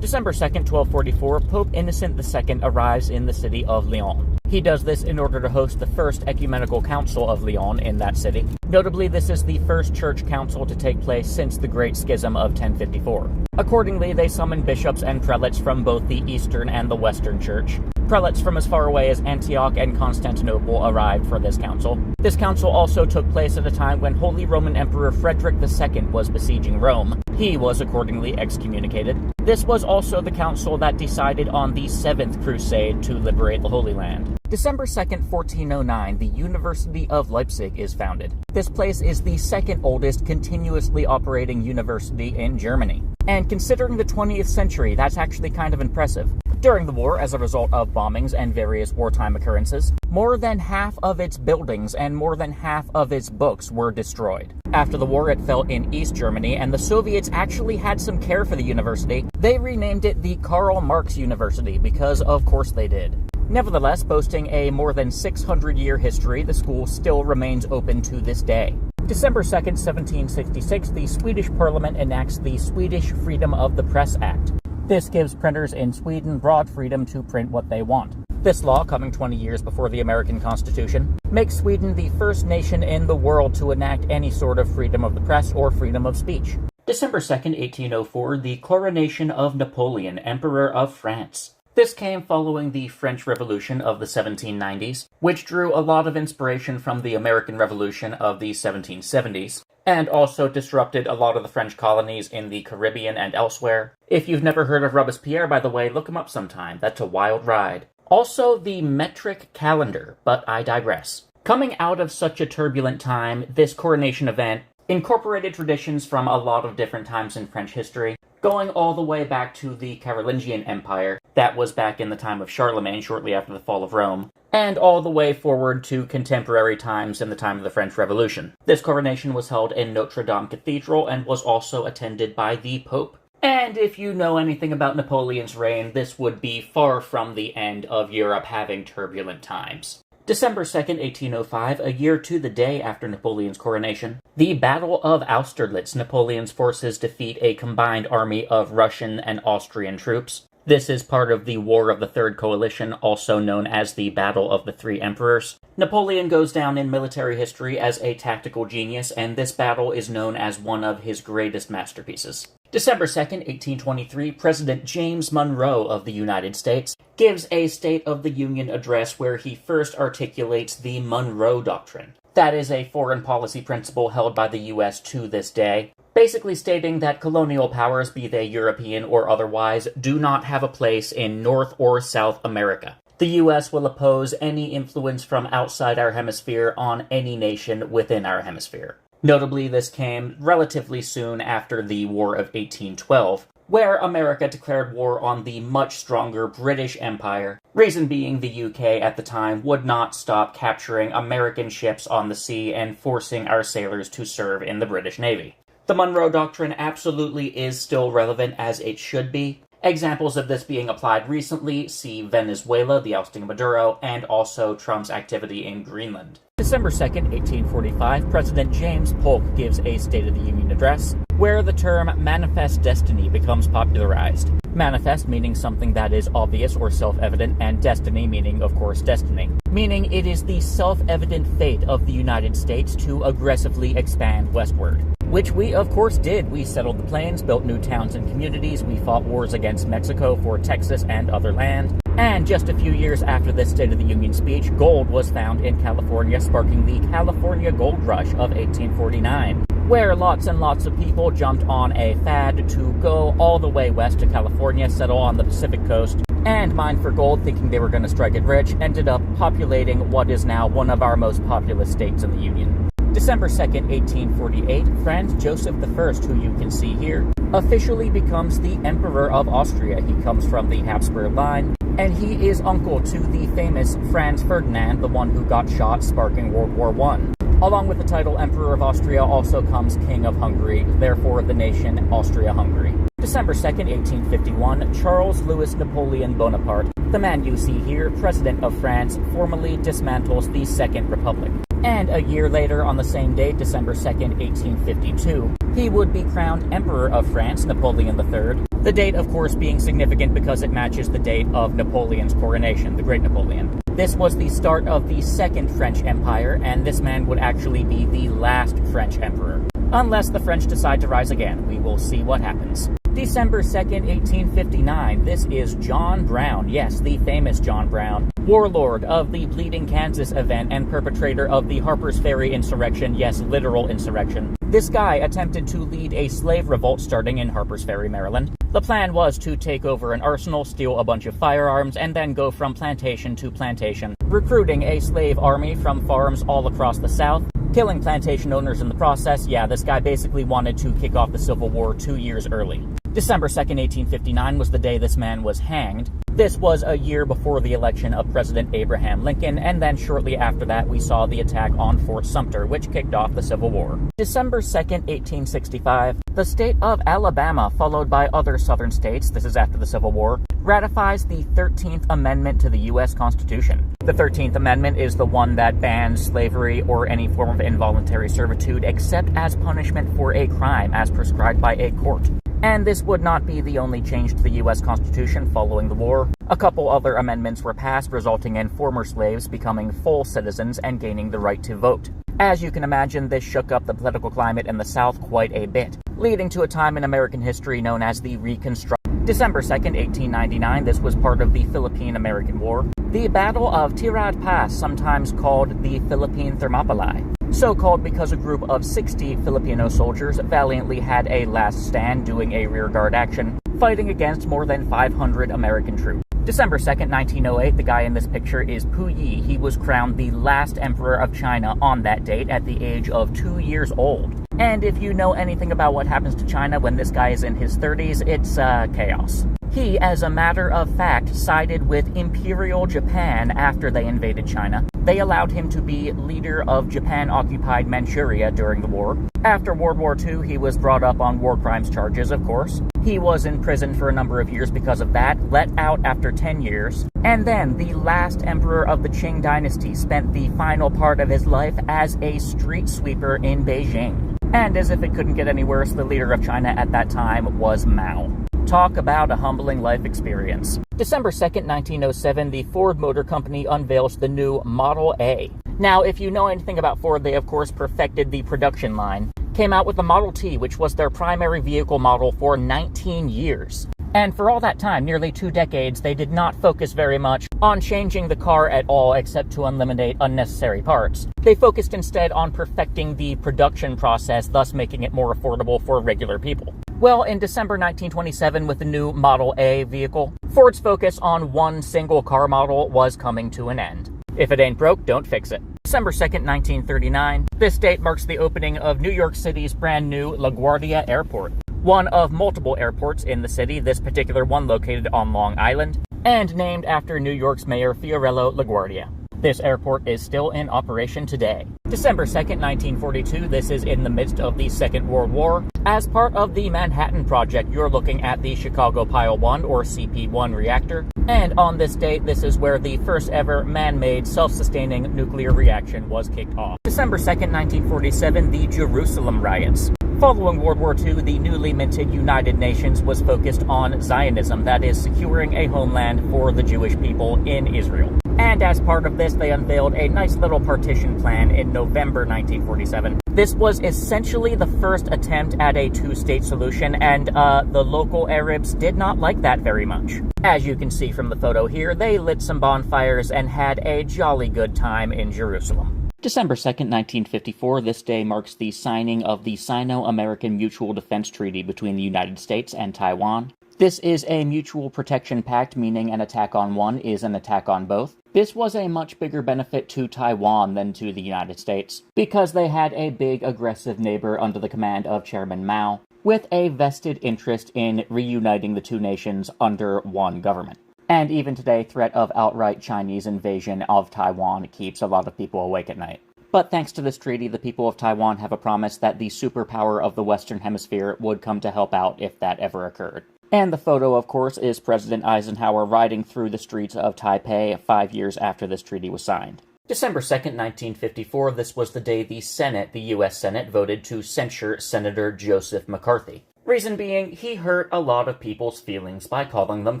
December 2nd, 1244, Pope Innocent II arrives in the city of Lyon. He does this in order to host the first ecumenical council of Lyon in that city. Notably, this is the first church council to take place since the Great Schism of 1054. Accordingly, they summon bishops and prelates from both the Eastern and the Western Church. Prelates from as far away as Antioch and Constantinople arrived for this council. This council also took place at a time when Holy Roman Emperor Frederick II was besieging Rome. He was accordingly excommunicated. This was also the council that decided on the Seventh Crusade to liberate the Holy Land. December 2nd, 1409, the University of Leipzig is founded. This place is the second oldest continuously operating university in Germany. And considering the 20th century, that's actually kind of impressive. During the war, as a result of bombings and various wartime occurrences, more than half of its buildings and more than half of its books were destroyed. After the war, it fell in East Germany, and the Soviets actually had some care for the university. They renamed it the Karl Marx University because, of course, they did. Nevertheless, boasting a more than 600-year history, the school still remains open to this day. December 2nd, 1766, the Swedish Parliament enacts the Swedish Freedom of the Press Act. This gives printers in Sweden broad freedom to print what they want. This law, coming 20 years before the American Constitution, makes Sweden the first nation in the world to enact any sort of freedom of the press or freedom of speech. December 2nd, 1804, the coronation of Napoleon, Emperor of France. This came following the French Revolution of the 1790s, which drew a lot of inspiration from the American Revolution of the 1770s, and also disrupted a lot of the French colonies in the Caribbean and elsewhere. If you've never heard of Robespierre, by the way, look him up sometime. That's a wild ride. Also, the metric calendar, but I digress. Coming out of such a turbulent time, this coronation event incorporated traditions from a lot of different times in French history, going all the way back to the Carolingian Empire, that was back in the time of Charlemagne, shortly after the fall of Rome, and all the way forward to contemporary times in the time of the French Revolution. This coronation was held in Notre Dame Cathedral and was also attended by the Pope. And if you know anything about Napoleon's reign, this would be far from the end of Europe having turbulent times. December 2nd, 1805, a year to the day after Napoleon's coronation, the Battle of Austerlitz, Napoleon's forces defeat a combined army of Russian and Austrian troops. This is part of the War of the Third Coalition, also known as the Battle of the Three Emperors. Napoleon goes down in military history as a tactical genius, and this battle is known as one of his greatest masterpieces. December 2nd, 1823, President James Monroe of the United States gives a State of the Union address where he first articulates the Monroe Doctrine. That is a foreign policy principle held by the U.S. to this day, basically stating that colonial powers, be they European or otherwise, do not have a place in North or South America. The U.S. will oppose any influence from outside our hemisphere on any nation within our hemisphere. Notably, this came relatively soon after the War of 1812, where America declared war on the much stronger British Empire, reason being the UK at the time would not stop capturing American ships on the sea and forcing our sailors to serve in the British Navy. The Monroe Doctrine absolutely is still relevant, as it should be. Examples of this being applied recently, see Venezuela, the ousting of Maduro, and also Trump's activity in Greenland. December 2nd, 1845, President James Polk gives a State of the Union address, where the term manifest destiny becomes popularized. Manifest meaning something that is obvious or self-evident, and destiny meaning, of course, destiny. Meaning it is the self-evident fate of the United States to aggressively expand westward. Which we, of course, did. We settled the plains, built new towns and communities, we fought wars against Mexico for Texas and other land. And just a few years after this State of the Union speech, gold was found in California, sparking the California Gold Rush of 1849, where lots and lots of people jumped on a fad to go all the way west to California, settle on the Pacific coast, and mine for gold, thinking they were going to strike it rich, ended up populating what is now one of our most populous states in the Union. December 2nd, 1848, Franz Joseph I, who you can see here, officially becomes the Emperor of Austria. He comes from the Habsburg line, and he is uncle to the famous Franz Ferdinand, the one who got shot, sparking World War I. Along with the title Emperor of Austria also comes King of Hungary, therefore the nation Austria-Hungary. December 2nd, 1851, Charles Louis Napoleon Bonaparte, the man you see here, President of France, formally dismantles the Second Republic. And a year later, on the same day, December 2nd, 1852, he would be crowned Emperor of France, Napoleon III, The date, of course, being significant because it matches the date of Napoleon's coronation, the Great Napoleon. This was the start of the Second French Empire, and this man would actually be the last French emperor. Unless the French decide to rise again, we will see what happens. December 2nd, 1859, this is John Brown, yes, the famous John Brown, warlord of the Bleeding Kansas event and perpetrator of the Harper's Ferry insurrection, yes, literal insurrection. This guy attempted to lead a slave revolt starting in Harper's Ferry, Maryland. The plan was to take over an arsenal, steal a bunch of firearms, and then go from plantation to plantation, recruiting a slave army from farms all across the South, killing plantation owners in the process. Yeah, this guy basically wanted to kick off the Civil War 2 years early. December 2nd, 1859 was the day this man was hanged. This was a year before the election of President Abraham Lincoln, and then shortly after that we saw the attack on Fort Sumter, which kicked off the Civil War. December 2nd, 1865, the state of Alabama, followed by other southern states, this is after the Civil War, ratifies the 13th Amendment to the U.S. Constitution. The 13th Amendment is the one that bans slavery or any form of involuntary servitude except as punishment for a crime as prescribed by a court. And this would not be the only change to the U.S. Constitution following the war. A couple other amendments were passed, resulting in former slaves becoming full citizens and gaining the right to vote. As you can imagine, this shook up the political climate in the South quite a bit, leading to a time in American history known as the Reconstruction. December 2nd, 1899, this was part of the Philippine-American War. The Battle of Tirad Pass, sometimes called the Philippine Thermopylae. So called because a group of 60 Filipino soldiers valiantly had a last stand doing a rearguard action, fighting against more than 500 American troops. December 2nd, 1908, the guy in this picture is Puyi. He was crowned the last emperor of China on that date at the age of 2 years old. And if you know anything about what happens to China when this guy is in his 30s, it's chaos. He, as a matter of fact, sided with Imperial Japan after they invaded China. They allowed him to be leader of Japan-occupied Manchuria during the war. After World War II, he was brought up on war crimes charges, of course. He was in prison for a number of years because of that, let out after 10 years. And then, the last emperor of the Qing dynasty spent the final part of his life as a street sweeper in Beijing. And as if it couldn't get any worse, the leader of China at that time was Mao. Talk about a humbling life experience. December 2nd, 1907, the Ford Motor Company unveils the new Model A. Now, if you know anything about Ford, they of course perfected the production line. Came out with the Model T, which was their primary vehicle model for 19 years. And for all that time, nearly 2 decades, they did not focus very much on changing the car at all except to eliminate unnecessary parts. They focused instead on perfecting the production process, thus making it more affordable for regular people. Well, in December 1927, with the new Model A vehicle, Ford's focus on one single car model was coming to an end. If it ain't broke, don't fix it. December 2nd, 1939, this date marks the opening of New York City's brand new LaGuardia Airport. One of multiple airports in the city, this particular one located on Long Island, and named after New York's Mayor Fiorello LaGuardia. This airport is still in operation today. December 2nd, 1942, this is in the midst of the Second World War. As part of the Manhattan Project, you're looking at the Chicago Pile 1 or CP1 reactor. And on this date, this is where the first ever man-made self-sustaining nuclear reaction was kicked off. December 2nd, 1947, the Jerusalem riots. Following World War II, the newly minted United Nations was focused on Zionism, that is, securing a homeland for the Jewish people in Israel. And as part of this, they unveiled a nice little partition plan in November 1947. This was essentially the first attempt at a two-state solution, and the local Arabs did not like that very much. As you can see from the photo here, they lit some bonfires and had a jolly good time in Jerusalem. December 2nd, 1954, this day marks the signing of the Sino-American Mutual Defense Treaty between the United States and Taiwan. This is a mutual protection pact, meaning an attack on one is an attack on both. This was a much bigger benefit to Taiwan than to the United States, because they had a big aggressive neighbor under the command of Chairman Mao, with a vested interest in reuniting the two nations under one government. And even today, threat of outright Chinese invasion of Taiwan keeps a lot of people awake at night. But thanks to this treaty, the people of Taiwan have a promise that the superpower of the Western Hemisphere would come to help out if that ever occurred. And the photo, of course, is President Eisenhower riding through the streets of Taipei 5 years after this treaty was signed. December 2nd, 1954, this was the day the Senate, the U.S. Senate, voted to censure Senator Joseph McCarthy. Reason being, he hurt a lot of people's feelings by calling them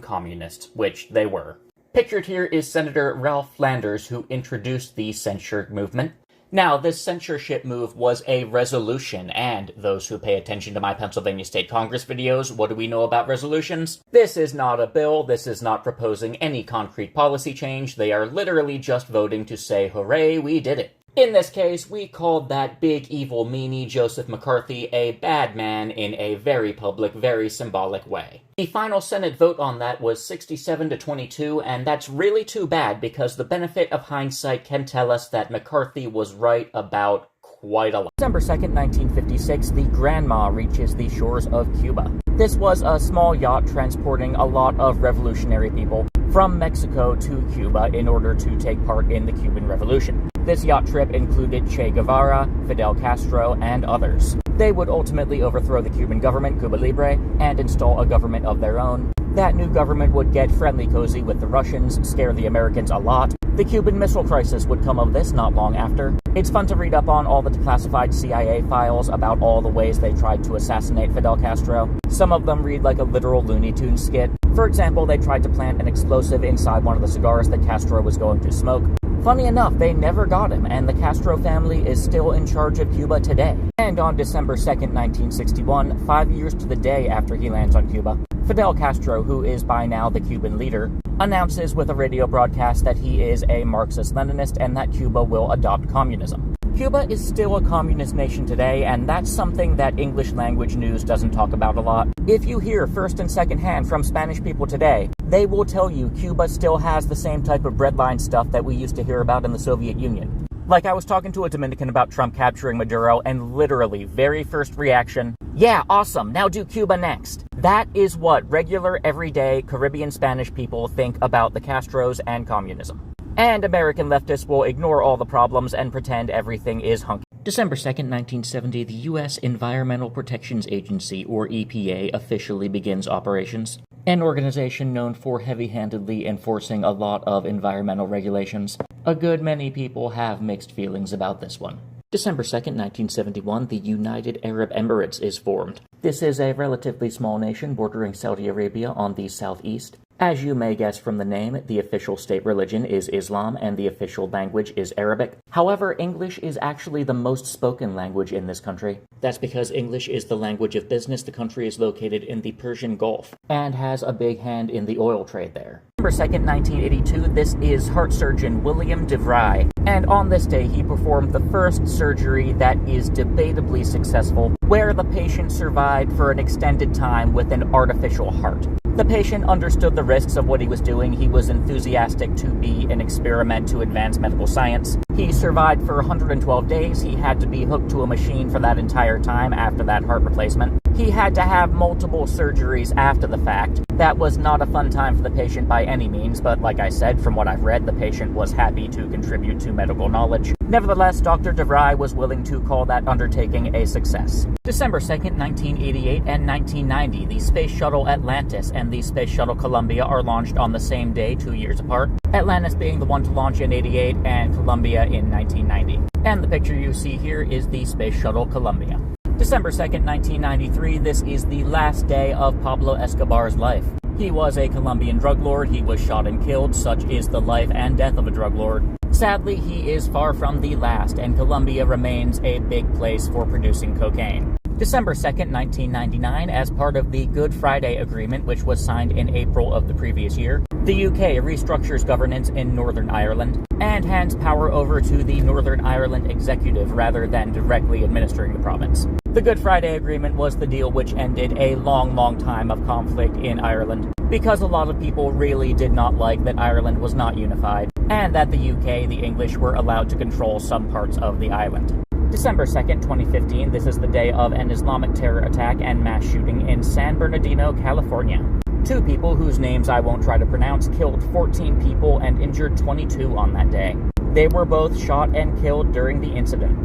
communists, which they were. Pictured here is Senator Ralph Flanders, who introduced the censure movement. Now, this censorship move was a resolution, and those who pay attention to my Pennsylvania State Congress videos, what do we know about resolutions? This is not a bill, this is not proposing any concrete policy change, they are literally just voting to say, hooray, we did it. In this case, we called that big evil meanie Joseph McCarthy a bad man in a very public, very symbolic way. The final Senate vote on that was 67-22, and that's really too bad because the benefit of hindsight can tell us that McCarthy was right about quite a lot. December 2nd, 1956, the Grandma reaches the shores of Cuba. This was a small yacht transporting a lot of revolutionary people from Mexico to Cuba in order to take part in the Cuban Revolution. This yacht trip included Che Guevara, Fidel Castro, and others. They would ultimately overthrow the Cuban government, Cuba Libre, and install a government of their own. That new government would get friendly cozy with the Russians, scare the Americans a lot. The Cuban Missile Crisis would come of this not long after. It's fun to read up on all the declassified CIA files about all the ways they tried to assassinate Fidel Castro. Some of them read like a literal Looney Tunes skit. For example, they tried to plant an explosive inside one of the cigars that Castro was going to smoke. Funny enough, they never got him, and the Castro family is still in charge of Cuba today. And on December 2nd, 1961, 5 years to the day after he lands on Cuba, Fidel Castro, who is by now the Cuban leader, announces with a radio broadcast that he is a Marxist-Leninist and that Cuba will adopt communism. Cuba is still a communist nation today, and that's something that English language news doesn't talk about a lot. If you hear first and second hand from Spanish people today, they will tell you Cuba still has the same type of breadline stuff that we used to hear about in the Soviet Union. Like, I was talking to a Dominican about Trump capturing Maduro, and literally, very first reaction, yeah, awesome, now do Cuba next. That is what regular, everyday Caribbean Spanish people think about the Castros and communism. And American leftists will ignore all the problems and pretend everything is hunky. December 2nd, 1970, the U.S. Environmental Protection Agency, or EPA, officially begins operations. An organization known for heavy-handedly enforcing a lot of environmental regulations. A good many people have mixed feelings about this one. December 2nd, 1971, the United Arab Emirates is formed. This is a relatively small nation bordering Saudi Arabia on the southeast. As you may guess from the name, the official state religion is Islam and the official language is Arabic. However, English is actually the most spoken language in this country. That's because English is the language of business. The country is located in the Persian Gulf and has a big hand in the oil trade there. December 2nd, 1982, this is heart surgeon William DeVry, and on this day he performed the first surgery that is debatably successful, where the patient survived for an extended time with an artificial heart. The patient understood the risks of what he was doing. He was enthusiastic to be an experiment to advance medical science. He survived for 112 days. He had to be hooked to a machine for that entire time after that heart replacement. He had to have multiple surgeries after the fact. That was not a fun time for the patient by any means, but like I said, from what I've read, the patient was happy to contribute to medical knowledge. Nevertheless, Dr. DeVry was willing to call that undertaking a success. December 2nd, 1988 and 1990, the Space Shuttle Atlantis and the Space Shuttle Columbia are launched on the same day, 2 years apart. Atlantis being the one to launch in 88 and Columbia in 1990. And the picture you see here is the Space Shuttle Columbia. December 2nd, 1993, this is the last day of Pablo Escobar's life. He was a Colombian drug lord, he was shot and killed, such is the life and death of a drug lord. Sadly, he is far from the last, and Colombia remains a big place for producing cocaine. December 2nd, 1999, as part of the Good Friday Agreement, which was signed in April of the previous year, the UK restructures governance in Northern Ireland and hands power over to the Northern Ireland Executive rather than directly administering the province. The Good Friday Agreement was the deal which ended a long time of conflict in Ireland, because a lot of people really did not like that Ireland was not unified, and that the UK, the English, were allowed to control some parts of the island. December 2nd, 2015, this is the day of an Islamic terror attack and mass shooting in San Bernardino, California. 2 people, whose names I won't try to pronounce, killed 14 people and injured 22 on that day. They were both shot and killed during the incident.